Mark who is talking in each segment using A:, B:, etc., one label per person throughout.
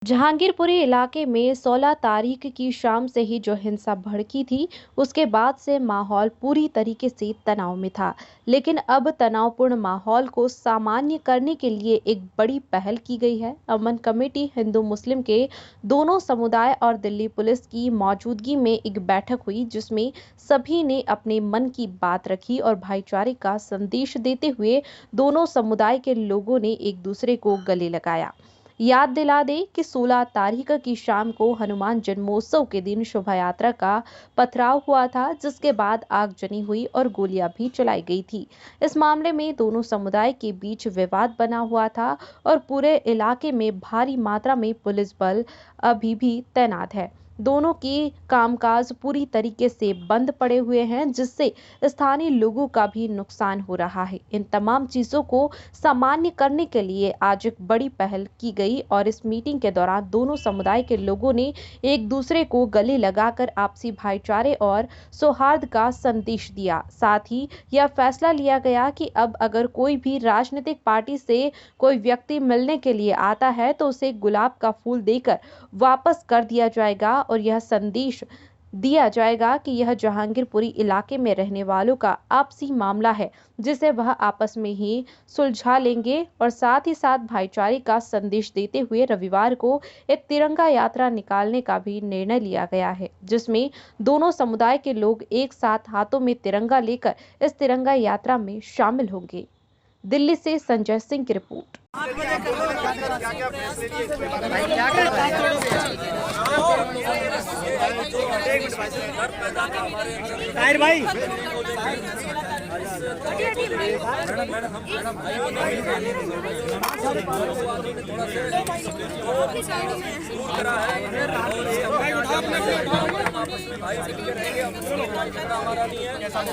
A: जहांगीरपुरी इलाके में 16 तारीख की शाम से ही जो हिंसा भड़की थी, उसके बाद से माहौल पूरी तरीके से तनाव में था। लेकिन अब तनावपूर्ण माहौल को सामान्य करने के लिए एक बड़ी पहल की गई है। अमन कमेटी हिंदू मुस्लिम के दोनों समुदाय और दिल्ली पुलिस की मौजूदगी में एक बैठक हुई, जिसमें सभी ने अपने मन की बात रखी और भाईचारे का संदेश देते हुए दोनों समुदाय के लोगों ने एक दूसरे को गले लगाया। याद दिला दें कि 16 तारीख की शाम को हनुमान जन्मोत्सव के दिन शोभा यात्रा का पथराव हुआ था, जिसके बाद आगजनी हुई और गोलियां भी चलाई गई थी। इस मामले में दोनों समुदाय के बीच विवाद बना हुआ था और पूरे इलाके में भारी मात्रा में पुलिस बल अभी भी तैनात है। दोनों के कामकाज पूरी तरीके से बंद पड़े हुए हैं, जिससे स्थानीय लोगों का भी नुकसान हो रहा है। इन तमाम चीजों को सामान्य करने के लिए आज एक बड़ी पहल की गई और इस मीटिंग के दौरान दोनों समुदाय के लोगों ने एक दूसरे को गले लगाकर आपसी भाईचारे और सौहार्द का संदेश दिया। साथ ही यह फैसला लिया गया कि अब अगर कोई भी राजनीतिक पार्टी से कोई व्यक्ति मिलने के लिए आता है तो उसे गुलाब का फूल देकर वापस कर दिया जाएगा और यह संदेश दिया जाएगा कि यह जहांगीरपुरी इलाके में रहने वालों का आपसी मामला है, जिसे वह आपस में ही सुलझा लेंगे। और साथ ही साथ भाईचारे का संदेश देते हुए रविवार को एक तिरंगा यात्रा निकालने का भी निर्णय लिया गया है, जिसमें दोनों समुदाय के लोग एक साथ हाथों में तिरंगा लेकर इस तिरंगा यात्रा में शामिल होंगे। दिल्ली से संजय सिंह की रिपोर्ट।
B: ताहिर भाई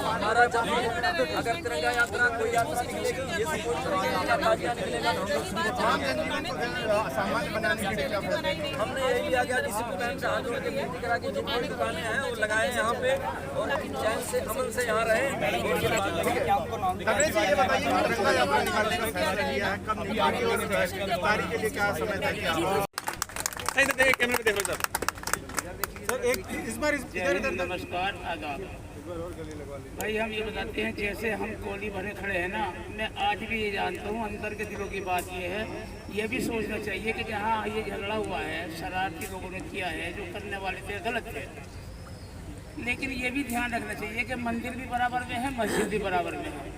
C: हमारा जब अगर तिरंगा यात्रा कोई यात्रा निकलेगी, ये हमने यही लिया गया किसी को बैंक से हाथ जोड़ के विनती करा कि जितनी भी दुकानें हैं वो लगाए यहाँ पे और चैन से अमन से यहाँ रहे।
D: नमस्कार, आदाब भाई। हम ये बताते हैं, जैसे हम गोली भरे खड़े हैं ना, मैं आज भी ये जानता हूँ अंदर के दिलों की बात ये है, ये भी सोचना चाहिए कि जहाँ ये झगड़ा हुआ है, शरारती लोगों ने किया है, जो करने वाले थे गलत थे। लेकिन ये भी ध्यान रखना चाहिए कि मंदिर भी बराबर में है, मस्जिद भी बराबर में है।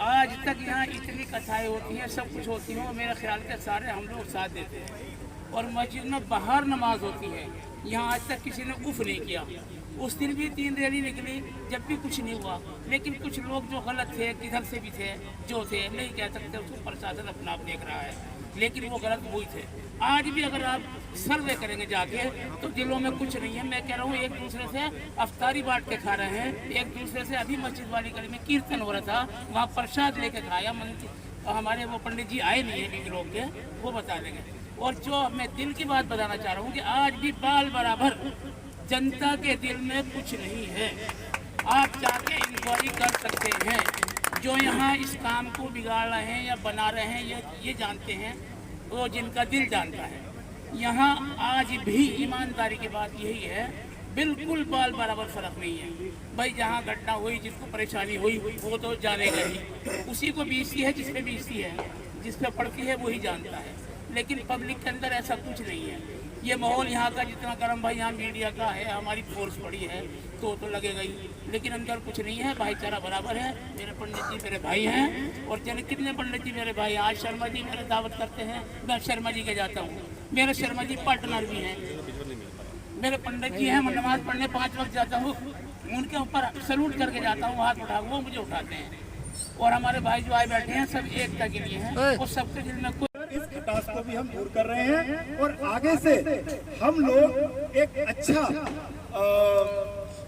D: आज तक यहाँ इतनी कथाएँ होती हैं, सब कुछ होती हैं, मेरे ख्याल के सारे हम लोग साथ देते हैं। और मस्जिद में बाहर नमाज होती है, यहाँ आज तक किसी ने उफ नहीं किया। उस दिन भी 3 रैली निकली, जब भी कुछ नहीं हुआ। लेकिन कुछ लोग जो गलत थे, किधर से भी थे, जो थे, नहीं कह सकते, उसको प्रशासन अपना आप देख रहा है, लेकिन वो गलत वही थे। आज भी अगर आप सर्वे करेंगे जाके तो दिलों में कुछ नहीं है। मैं कह रहा हूँ, एक दूसरे से अफ्तारी बांट के खा रहे हैं, एक दूसरे से। अभी मस्जिद वाली गली में कीर्तन हो रहा था, वहाँ प्रसाद लेके खाया। हमारे वो पंडित जी आए नहीं है बीवी लोग के, वो बता देंगे। और जो मैं दिल की बात बताना चाह रहा हूँ कि आज भी बाल बराबर जनता के दिल में कुछ नहीं है। आप जाके इंक्वायरी कर सकते हैं। जो यहाँ इस काम को बिगाड़ रहे हैं या बना रहे हैं, ये जानते हैं, वो जिनका दिल जानता है। यहाँ आज भी ईमानदारी की बात यही है, बिल्कुल बाल बराबर फर्क नहीं है। भाई जहाँ घटना हुई, जिसको परेशानी हुई वो तो जानेगा ही, उसी को बीसती है, जिसपे बीसती है, जिस पे पड़ती है वही जानता है। लेकिन पब्लिक के अंदर ऐसा कुछ नहीं है। ये माहौल यहाँ का जितना गर्म, भाई यहाँ मीडिया का है, हमारी फोर्स बड़ी है तो लगेगा ही, लेकिन अंदर कुछ नहीं है। भाईचारा बराबर है। मेरे पंडित जी मेरे भाई हैं, और जन कितने पंडित जी मेरे भाई। आज शर्मा जी मेरे दावत करते हैं, मैं शर्मा जी के जाता हूँ। मेरे शर्मा जी पार्टनर भी हैं, मेरे पंडित जी हैं। मैं नमाज पढ़ने 5 वक्त जाता हूँ, उनके ऊपर सलूट करके जाता हूँ, हाथ उठा, वो मुझे उठाते हैं। और हमारे भाई जो आए बैठे हैं, सब एकता के लिए हैं, और सबके दिल में
B: इस खटास को भी हम दूर कर रहे हैं। और आगे से हम लोग एक अच्छा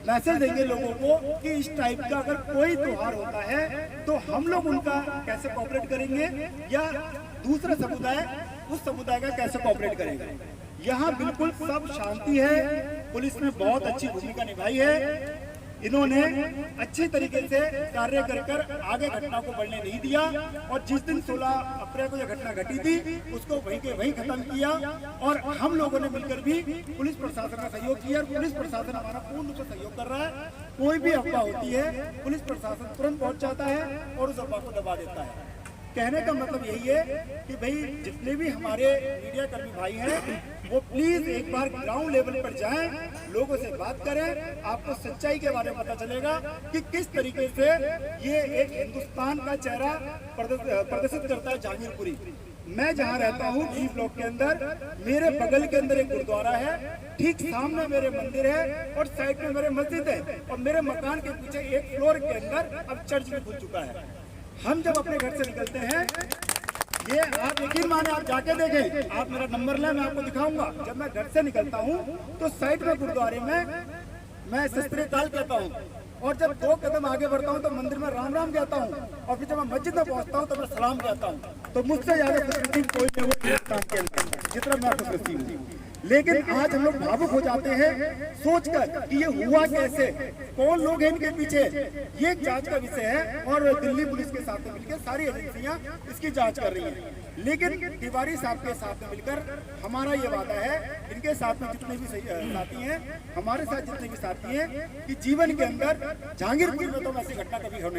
B: मैसेज देंगे लोगों को कि इस टाइप का अगर कोई त्योहार होता है तो हम लोग उनका कैसे कोऑपरेट करेंगे, या दूसरा समुदाय उस समुदाय का कैसे कोऑपरेट करेगा। यहाँ बिल्कुल सब शांति है। पुलिस ने बहुत अच्छी भूमिका निभाई है। इन्होंने अच्छे तरीके से कार्य कर आगे घटना को बढ़ने नहीं दिया और जिस दिन 16 अप्रैल को यह घटना घटी थी उसको वहीं के वहीं खत्म किया। और हम लोगों ने मिलकर भी पुलिस प्रशासन का सहयोग किया और पुलिस प्रशासन हमारा पूर्ण रूप से सहयोग कर रहा है। कोई भी अफवाह होती है पुलिस प्रशासन तुरंत पहुंच जाता है और उस अफवाह को दबा देता है। कहने का मतलब यही है कि भाई जितने भी हमारे मीडिया कर्मी भाई हैं वो प्लीज एक बार ग्राउंड लेवल पर जाएं, लोगों से बात करें, आपको सच्चाई के बारे में पता चलेगा कि किस तरीके से ये एक हिंदुस्तान का चेहरा प्रदर्शित करता है जहांगीरपुरी। मैं जहाँ रहता हूँ डी ब्लॉक के अंदर, मेरे बगल के अंदर एक गुरुद्वारा है, ठीक सामने मेरे मंदिर है और साइड में मेरे मस्जिद है और मेरे मकान के पीछे एक फ्लोर के अंदर अब चर्च भी खुल चुका है। हम जब अपने घर से निकलते हैं, ये आप यकीन माने आप जाके देखें, आप मेरा नंबर लें, मैं आपको दिखाऊंगा। जब मैं घर से निकलता हूँ तो साइड में गुरुद्वारे में मैं सस्त्रीय काल कहता हूँ और जब 2 कदम आगे बढ़ता हूँ तो मंदिर में राम राम कहता हूँ और फिर जब मैं मस्जिद में पहुँचता हूँ तो मैं सलाम कहता हूँ। तो मुझसे ज्यादा खुशनसीब कोई नहीं हो हिंदुस्तान के अंदर जितना मैं खुशनसीब हूँ। लेकिन आज हम लोग भावुक हो जाते हैं सोचकर कि ये हुआ कैसे, कौन लोग हैं इनके पीछे। ये एक जांच का विषय है और दिल्ली पुलिस के साथ में मिलकर सारी एजेंसियां इसकी जांच कर रही हैं। लेकिन तिवारी साहब के साथ में मिलकर हमारा ये वादा है, इनके साथ में जितने भी साथी हैं, हमारे साथ जितने भी साथी हैं, कि जीवन के अंदर जहांगीरपुर में तो ऐसी घटना कभी होने